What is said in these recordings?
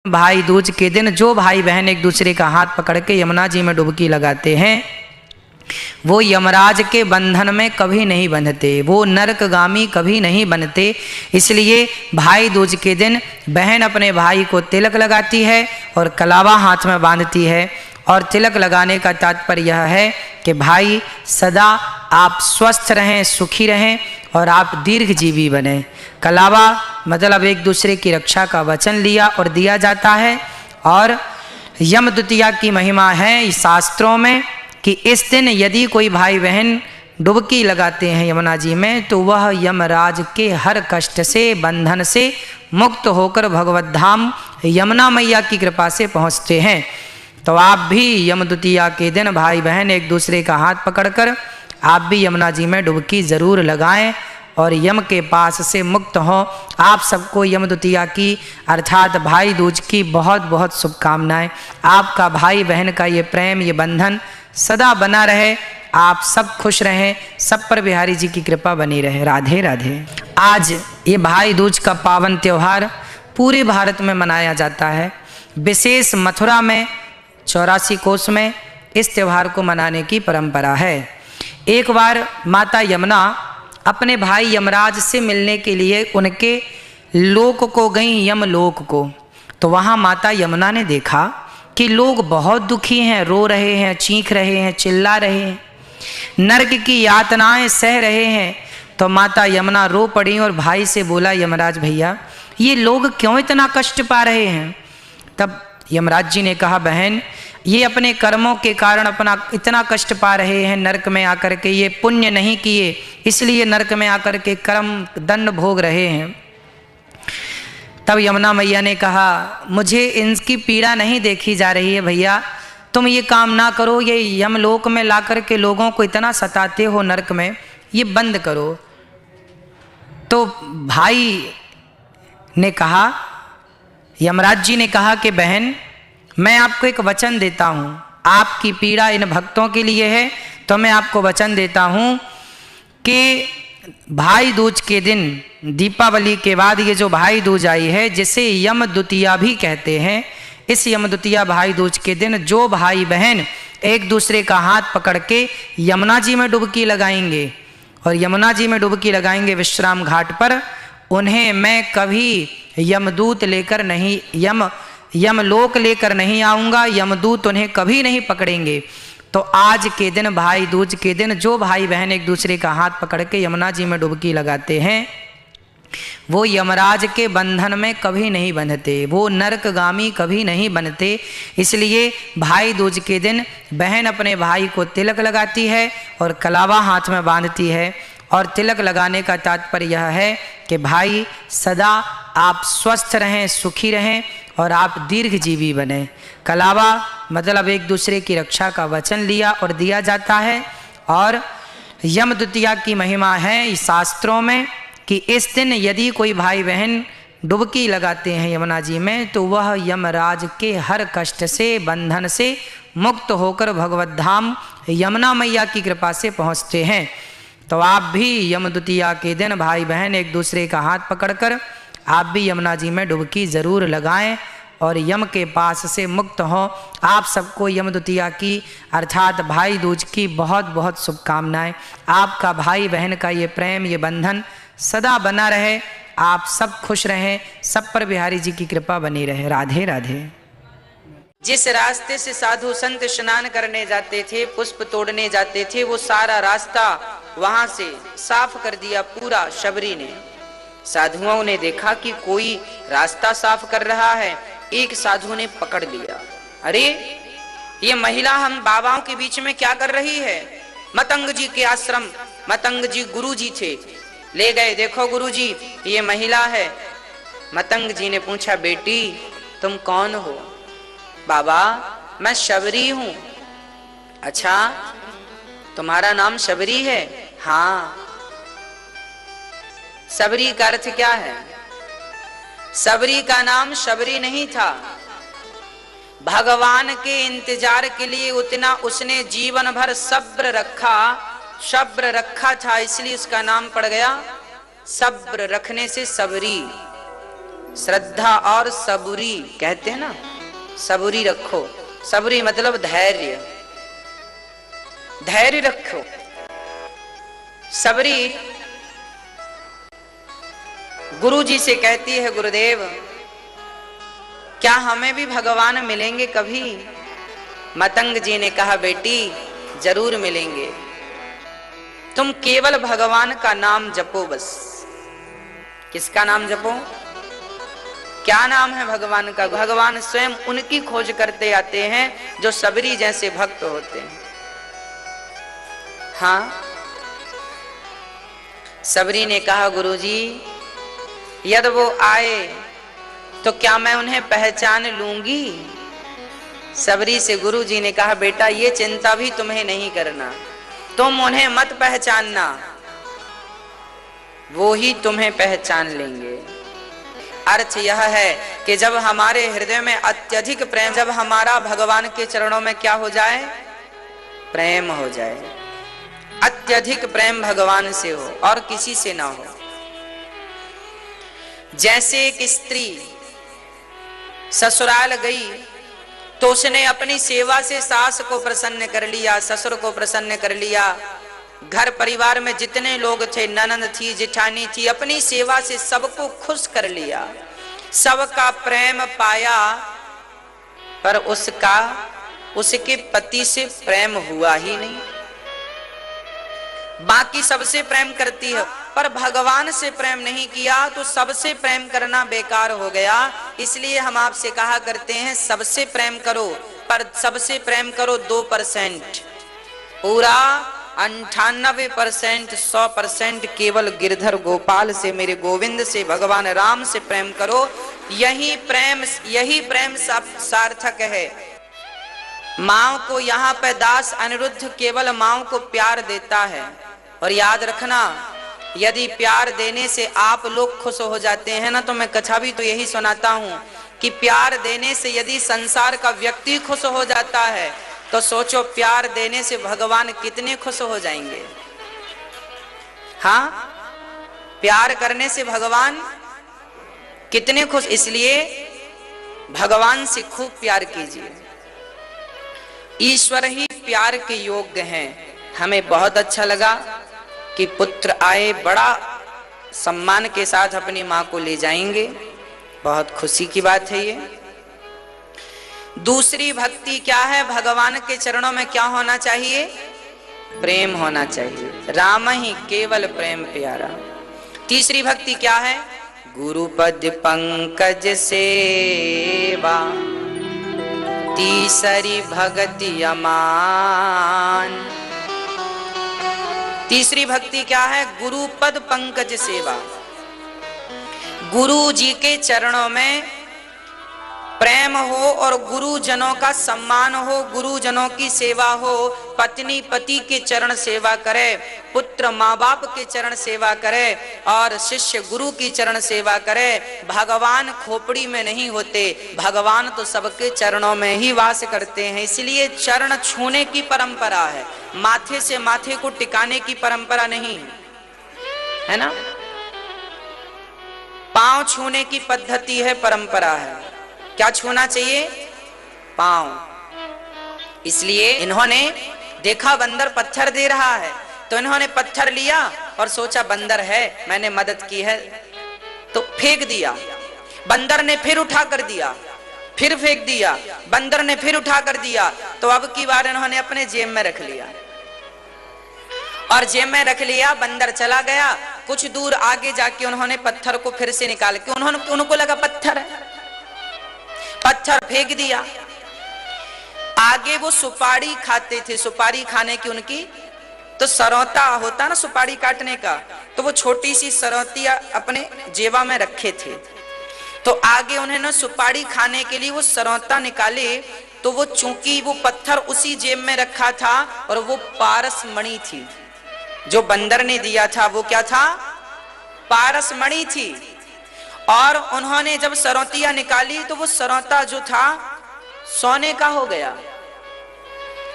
भाई दूज के दिन जो भाई बहन एक दूसरे का हाथ पकड़ के यमुना जी में डुबकी लगाते हैं वो यमराज के बंधन में कभी नहीं बंधते, वो नरकगामी कभी नहीं बनते। इसलिए भाई दूज के दिन बहन अपने भाई को तिलक लगाती है और कलावा हाथ में बांधती है। और तिलक लगाने का तात्पर्य यह है कि भाई सदा आप स्वस्थ रहें, सुखी रहें और आप दीर्घजीवी बने। कलावा मतलब एक दूसरे की रक्षा का वचन लिया और दिया जाता है। और यम द्वितीया की महिमा है शास्त्रों में कि इस दिन यदि कोई भाई बहन डुबकी लगाते हैं यमुना जी में तो वह यमराज के हर कष्ट से, बंधन से मुक्त होकर भगवत धाम यमुना मैया की कृपा से पहुँचते हैं। तो आप भी यम द्वितीया के दिन भाई बहन एक दूसरे का हाथ पकड़कर आप भी यमुना जी में डुबकी ज़रूर लगाएं और यम के पास से मुक्त हो। आप सबको यम द्वितीया की अर्थात भाई दूज की बहुत बहुत शुभकामनाएं। आपका भाई बहन का ये प्रेम, ये बंधन सदा बना रहे, आप सब खुश रहें, सब पर बिहारी जी की कृपा बनी रहे। राधे राधे। आज ये भाई दूज का पावन त्यौहार पूरे भारत में मनाया जाता है। विशेष मथुरा में 84 कोस में इस त्यौहार को मनाने की परंपरा है। एक बार माता यमुना अपने भाई यमराज से मिलने के लिए उनके लोक को गई, यमलोक को। तो वहाँ माता यमुना ने देखा कि लोग बहुत दुखी हैं, रो रहे हैं, चीख रहे हैं, चिल्ला रहे हैं, नरक की यातनाएं सह रहे हैं। तो माता यमुना रो पड़ी और भाई से बोला, यमराज भैया ये लोग क्यों इतना कष्ट पा रहे हैं? तब यमराज जी ने कहा, बहन ये अपने कर्मों के कारण अपना इतना कष्ट पा रहे हैं नरक में आकर के, ये पुण्य नहीं किए इसलिए नरक में आकर के कर्म दंड भोग रहे हैं। तब यमुना मैया ने कहा, मुझे इनकी पीड़ा नहीं देखी जा रही है भैया, तुम ये काम ना करो, ये यमलोक में ला कर के लोगों को इतना सताते हो नरक में, ये बंद करो। तो भाई ने कहा, यमराज जी ने कहा कि बहन मैं आपको एक वचन देता हूँ, आपकी पीड़ा इन भक्तों के लिए है तो मैं आपको वचन देता हूँ कि भाई दूज के दिन, दीपावली के बाद ये जो भाई दूज आई है जिसे यम द्वितीया भी कहते हैं, इस यम द्वितीया भाई दूज के दिन जो भाई बहन एक दूसरे का हाथ पकड़ के यमुना जी में डुबकी लगाएंगे और यमुना जी में डुबकी लगाएंगे विश्राम घाट पर, उन्हें मैं कभी यमदूत लेकर नहीं, यमलोक लेकर नहीं आऊँगा, यमदूत उन्हें कभी नहीं पकड़ेंगे। तो आज के दिन, भाई दूज के दिन जो भाई बहन एक दूसरे का हाथ पकड़ के यमुना जी में डुबकी लगाते हैं वो यमराज के बंधन में कभी नहीं बंधते, वो नरकगामी कभी नहीं बनते। इसलिए भाई दूज के दिन बहन अपने भाई को तिलक लगाती है और कलावा हाथ में बांधती है। और तिलक लगाने का तात्पर्य यह है कि भाई सदा आप स्वस्थ रहें, सुखी रहें और आप दीर्घजीवी बने। कलावा मतलब एक दूसरे की रक्षा का वचन लिया और दिया जाता है। और यम द्वितीया की महिमा है शास्त्रों में कि इस दिन यदि कोई भाई बहन डुबकी लगाते हैं यमुना जी में तो वह यमराज के हर कष्ट से, बंधन से मुक्त होकर भगवत धाम यमुना मैया की कृपा से पहुँचते हैं। तो आप भी यम द्वितीया के दिन भाई बहन एक दूसरे का हाथ पकड़कर आप भी यमुना जी में डुबकी ज़रूर लगाएं और यम के पास से मुक्त हों। आप सबको यम द्वितीया की अर्थात भाई दूज की बहुत बहुत शुभकामनाएं। आपका भाई बहन का ये प्रेम, ये बंधन सदा बना रहे, आप सब खुश रहें, सब पर बिहारी जी की कृपा बनी रहे। राधे राधे। जिस रास्ते से साधु संत स्नान करने जाते थे, पुष्प तोड़ने जाते थे, वो सारा रास्ता वहां से साफ कर दिया पूरा शबरी ने। साधुओं ने देखा कि कोई रास्ता साफ कर रहा है, एक साधु ने पकड़ लिया, अरे ये महिला हम बाबाओं के बीच में क्या कर रही है? मतंग जी के आश्रम, मतंग जी गुरु जी थे, ले गए, देखो गुरु जी ये महिला है। मतंग जी ने पूछा, बेटी तुम कौन हो? बाबा मैं शबरी हूं। अच्छा तुम्हारा नाम शबरी है? हाँ। शबरी का अर्थ क्या है? शबरी का नाम शबरी नहीं था, भगवान के इंतजार के लिए उतना उसने जीवन भर सब्र रखा था, इसलिए उसका नाम पड़ गया सब्र रखने से सबरी। श्रद्धा और सबूरी कहते हैं ना, सबूरी रखो। सबूरी मतलब धैर्य, धैर्य रखो। सबरी गुरु जी से कहती है, गुरुदेव क्या हमें भी भगवान मिलेंगे कभी? मतंग जी ने कहा, बेटी जरूर मिलेंगे, तुम केवल भगवान का नाम जपो बस। किसका नाम जपो? क्या नाम है भगवान का? भगवान स्वयं उनकी खोज करते आते हैं जो सबरी जैसे भक्त होते हैं। हाँ, सबरी ने कहा, गुरुजी यदि वो आए तो क्या मैं उन्हें पहचान लूंगी? सबरी से गुरु जी ने कहा, बेटा ये चिंता भी तुम्हें नहीं करना, तुम उन्हें मत पहचानना, वो ही तुम्हें पहचान लेंगे। अर्थ यह है कि जब हमारे हृदय में अत्यधिक प्रेम, जब हमारा भगवान के चरणों में क्या हो जाए? प्रेम हो जाए। अत्यधिक प्रेम भगवान से हो और किसी से ना हो। जैसे एक स्त्री ससुराल गई तो उसने अपनी सेवा से सास को प्रसन्न कर लिया, ससुर को प्रसन्न कर लिया, घर परिवार में जितने लोग थे, ननद थी, जिठानी थी, अपनी सेवा से सबको खुश कर लिया, सबका प्रेम पाया, पर उसके पति से प्रेम हुआ ही नहीं। बाकी सबसे प्रेम करती है पर भगवान से प्रेम नहीं किया तो सबसे प्रेम करना बेकार हो गया। इसलिए हम आपसे कहा करते हैं, सबसे प्रेम करो, पर सबसे प्रेम करो 2%, पूरा 98%, 100% केवल गिरधर गोपाल से, मेरे गोविंद से, भगवान राम से प्रेम करो। यही प्रेम सार्थक है। माँ को यहाँ पे दास अनिरुद्ध केवल माँ को प्यार देता है। और याद रखना, यदि प्यार देने से आप लोग खुश हो जाते हैं ना, तो मैं कथा भी तो यही सुनाता हूँ कि प्यार देने से यदि संसार का व्यक्ति खुश हो जाता है तो सोचो प्यार देने से भगवान कितने खुश हो जाएंगे। हाँ, प्यार करने से भगवान कितने खुश। इसलिए भगवान से खूब प्यार कीजिए। ईश्वर ही प्यार के योग्य हैं। हमें बहुत अच्छा लगा कि पुत्र आए, बड़ा सम्मान के साथ अपनी मां को ले जाएंगे, बहुत खुशी की बात है ये। दूसरी भक्ति क्या है? भगवान के चरणों में क्या होना चाहिए? प्रेम होना चाहिए। राम ही केवल प्रेम प्यारा। तीसरी भक्ति क्या है? गुरुपद पंकज सेवा, तीसरी भक्ति अमान। तीसरी भक्ति क्या है? गुरुपद पंकज सेवा। गुरु जी के चरणों में प्रेम हो और गुरुजनों का सम्मान हो, गुरुजनों की सेवा हो। पत्नी पति के चरण सेवा करे, पुत्र माँ बाप के चरण सेवा करे और शिष्य गुरु की चरण सेवा करे। भगवान खोपड़ी में नहीं होते, भगवान तो सबके चरणों में ही वास करते हैं। इसलिए चरण छूने की परंपरा है, माथे से माथे को टिकाने की परंपरा नहीं है ना। पांव छूने की पद्धति है, परंपरा है। क्या छूना चाहिए? पांव। इसलिए इन्होंने देखा बंदर पत्थर दे रहा है तो इन्होंने पत्थर लिया और सोचा बंदर है, मैंने मदद की है, तो फेंक दिया। बंदर ने फिर उठा कर दिया, फिर फेंक दिया, बंदर ने फिर उठा कर दिया। तो अब की बार इन्होंने अपने जेब में रख लिया और जेब में रख लिया। बंदर चला गया। कुछ दूर आगे जाके उन्होंने पत्थर को फिर से निकाल के, उनको लगा पत्थर है, पत्थर फेंक दिया। आगे वो सुपारी खाते थे, सुपारी खाने की उनकी तो सरौता होता ना सुपारी काटने का, तो वो छोटी सी सरौतिया अपने जेबा में रखे थे। तो आगे उन्होंने सुपारी खाने के लिए वो सरौता निकाले, तो वो चूंकि वो पत्थर उसी जेब में रखा था और वो पारस मणि थी जो बंदर ने दिया था। वो क्या था? पारस मणि थी। और उन्होंने जब सरौतिया निकाली तो वो सरौता जो था सोने का हो गया।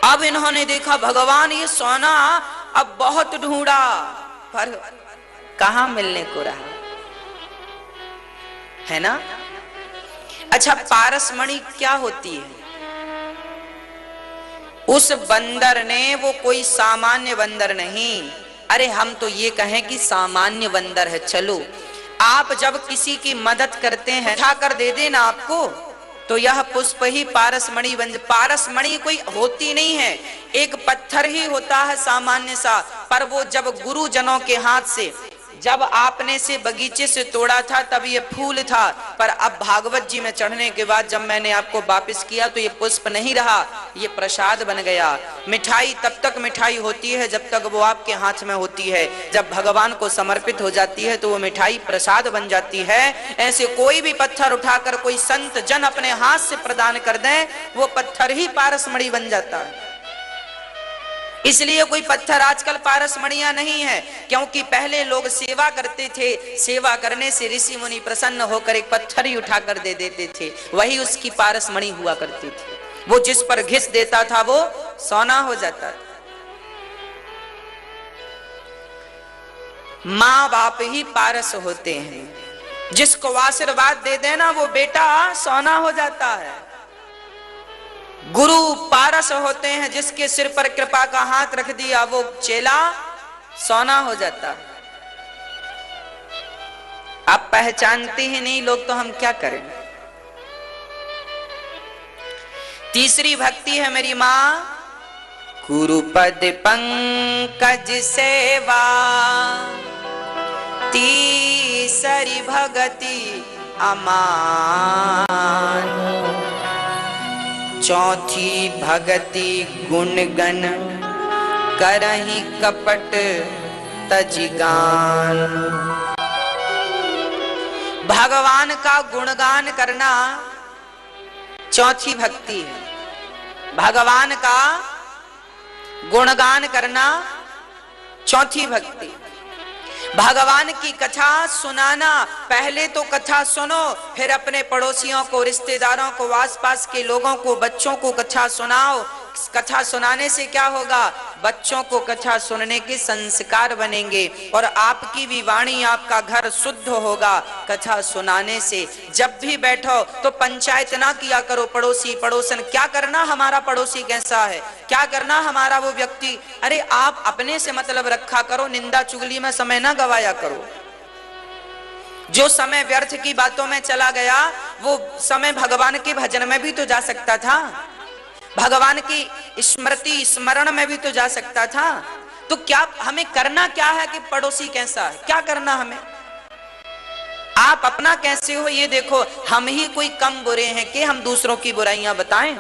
अब इन्होंने देखा भगवान ये सोना अब बहुत ढूंढा पर कहां मिलने को रहा है ना। अच्छा, पारसमणि क्या होती है? उस बंदर ने, वो कोई सामान्य बंदर नहीं, अरे हम तो ये कहें कि सामान्य बंदर है। चलो, आप जब किसी की मदद करते हैं, उठा कर दे देना आपको, तो यह पुष्प ही पारसमणि बन। पारसमणि कोई होती नहीं है, एक पत्थर ही होता है सामान्य सा, पर वो जब गुरुजनों के हाथ से, जब आपने से बगीचे से तोड़ा था तब ये फूल था, पर अब भागवत जी में चढ़ने के बाद जब मैंने आपको वापस किया तो ये पुष्प नहीं रहा, ये प्रसाद बन गया। मिठाई तब तक मिठाई होती है जब तक वो आपके हाथ में होती है, जब भगवान को समर्पित हो जाती है तो वो मिठाई प्रसाद बन जाती है। ऐसे कोई भी पत्थर उठाकर कोई संत जन अपने हाथ से प्रदान कर दें, वो पत्थर ही पारसमणि बन जाता है। इसलिए कोई पत्थर आजकल पारसमणियां नहीं है, क्योंकि पहले लोग सेवा करते थे, सेवा करने से ऋषि मुनि प्रसन्न होकर एक पत्थर ही उठाकर दे देते थे, वही उसकी पारसमणि हुआ करती थी। वो जिस पर घिस देता था वो सोना हो जाता था। माँ बाप ही पारस होते हैं, जिसको आशीर्वाद दे देना वो बेटा सोना हो जाता है। गुरु पारस होते हैं, जिसके सिर पर कृपा का हाथ रख दिया वो चेला सोना हो जाता। आप पहचानते ही नहीं लोग, तो हम क्या करें। तीसरी भक्ति है मेरी मां, गुरुपद पंकज सेवा, तीसरी भगति अमान, चौथी भगति गुणगन करहि कपट तजिगान। भगवान का गुणगान करना चौथी भक्ति है। भगवान का गुणगान करना चौथी भक्ति। भगवान की कथा सुनाना, पहले तो कथा सुनो, फिर अपने पड़ोसियों को, रिश्तेदारों को, आसपास के लोगों को, बच्चों को कथा सुनाओ। कथा सुनाने से क्या होगा? बच्चों को कथा सुनने के संस्कार बनेंगे और आपकी भी वाणी, आपका घर शुद्ध होगा कथा सुनाने से। जब भी बैठो तो पंचायत ना किया करो पड़ोसी पड़ोसन, क्या करना हमारा पड़ोसी कैसा है, क्या करना हमारा वो व्यक्ति। अरे आप अपने से मतलब रखा करो, निंदा चुगली में समय ना गवाया करो। जो समय व्यर्थ की बातों में चला गया वो समय भगवान के भजन में भी तो जा सकता था, भगवान की स्मृति स्मरण में भी तो जा सकता था। तो क्या हमें करना क्या है कि पड़ोसी कैसा है, क्या करना हमें? आप अपना कैसे हो ये देखो। हम ही कोई कम बुरे हैं कि हम दूसरों की बुराइयां बताएं?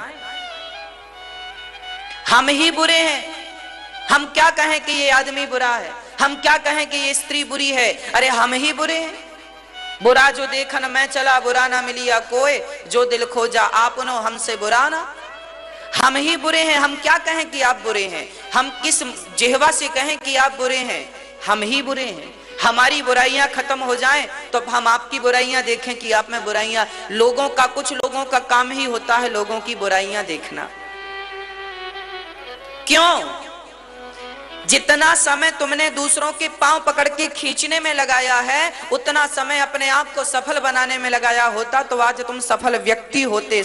हम ही बुरे हैं। हम क्या कहें कि ये आदमी बुरा है, हम क्या कहें कि ये स्त्री बुरी है? अरे हम ही बुरे हैं। बुरा जो देखन मैं चला, बुरा ना मिलिया कोई, जो दिल खोजा आपनो हमसे बुरा ना। हम ही बुरे हैं। हम क्या कहें कि आप बुरे हैं? हम किस जिह्वा से कहें कि आप बुरे हैं? हम ही बुरे हैं। हमारी बुराइयां खत्म हो जाएं तो हम आपकी बुराइयां देखें कि आप में बुराइयां। लोगों का, कुछ लोगों का काम ही होता है लोगों की बुराइयां देखना। क्यों? जितना समय तुमने दूसरों के पांव पकड़ के खींचने में लगाया है, उतना समय अपने आप को सफल बनाने में लगाया होता तो आज तुम सफल व्यक्ति होते।